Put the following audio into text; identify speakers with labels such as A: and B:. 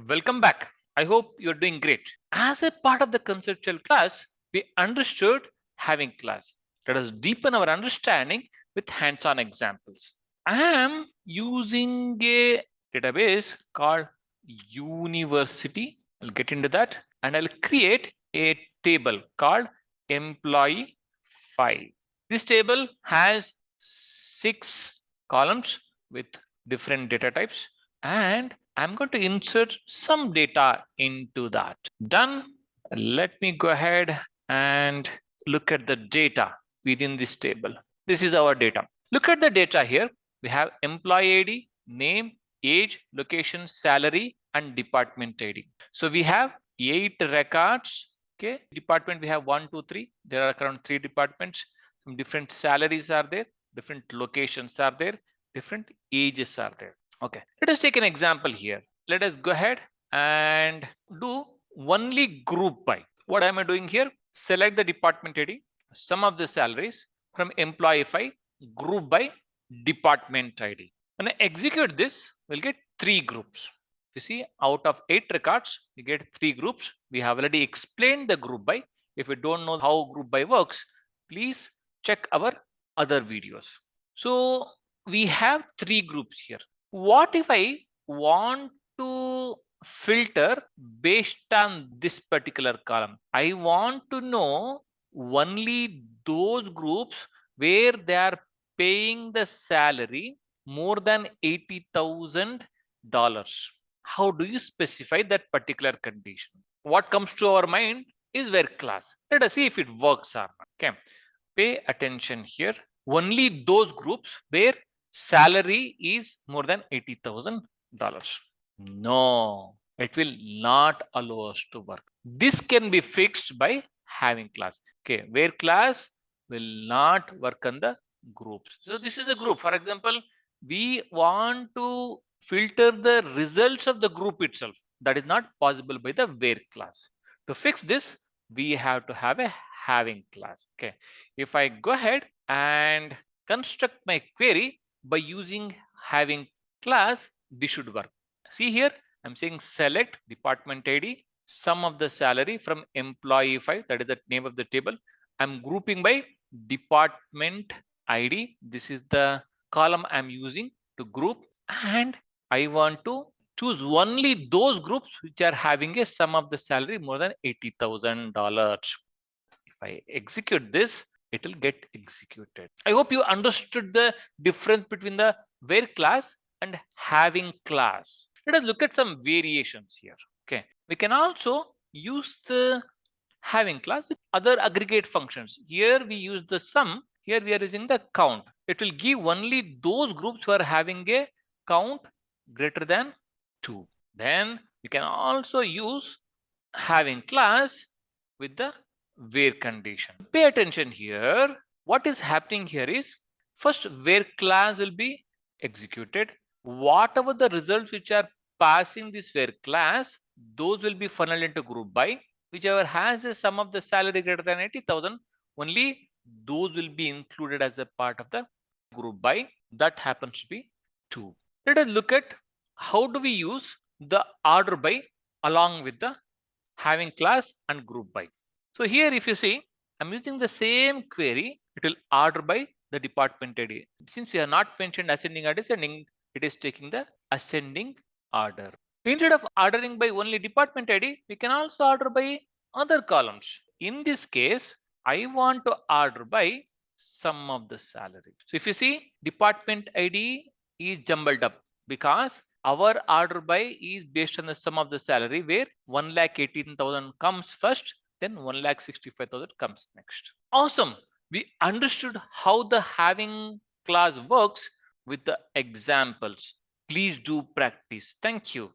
A: Welcome back. I hope you're doing great. As a part of the conceptual class, we understood having class. Let us deepen our understanding with hands-on examples. I am using a database called University. I'll get into that and I'll create a table called employee file. This table has 6 columns with different data types, and I'm going to insert some data into that. Done. Let me go ahead and look at the data within this table. This is our data. Look at the data here. We have employee ID, name, age, location, salary, and department ID. So we have 8 records. Okay, department we have 1, 2, 3. There are around 3 departments. Some different salaries are there, different locations are there, different ages are there. Okay, let us take an example here. Let us go ahead and do only group by. What am I doing here? Select the department ID, sum of the salaries from employee file, group by department ID. When I execute this, we'll get 3 groups. You see, out of 8 records, we get 3 groups. We have already explained the group by. If you don't know how group by works, please check our other videos. So we have 3 groups here. What if I want to filter based on this particular column? I want to know only those groups where they are paying the salary more than $80,000. How do you specify that particular condition? What comes to our mind is where class. Let us see if it works or not. Okay, pay attention here. Only those groups where salary is more than $80,000. No, it will not allow us to work. This can be fixed by having class. Okay, where class will not work on the groups. So this is a group. For example, we want to filter the results of the group itself. That is not possible by the where class. To fix this, we have to have a having class. Okay, if I go ahead and construct my query by using having class, this should work. See here, I'm saying select department ID, sum of the salary from employee file, that is the name of the table. I'm grouping by department ID. This is the column I'm using to group, and I want to choose only those groups which are having a sum of the salary more than $80,000. If I execute this, it will get executed. I hope you understood the difference between the where class and having class. Let us look at some variations here. Okay, we can also use the having class with other aggregate functions. Here we use the sum. Here we are using the count. It will give only those groups who are having a count greater than 2. Then we can also use having class with the where condition. Pay attention here. What is happening here is first where class will be executed. Whatever the results which are passing this where class, those will be funneled into group by. Whichever has a sum of the salary greater than 80,000, only those will be included as a part of the group by. That happens to be 2. Let us look at how do we use the order by along with the having class and group by. So here if you see, I'm using the same query. It will order by the department ID. Since we have not mentioned ascending or descending, it is taking the ascending order. Instead of ordering by only department ID, we can also order by other columns. In this case, I want to order by sum of the salary. So if you see, department ID is jumbled up because our order by is based on the sum of the salary, where 1,18,000 comes first, then 1,65,000 comes next. Awesome. We understood how the having class works with the examples. Please do practice. Thank you.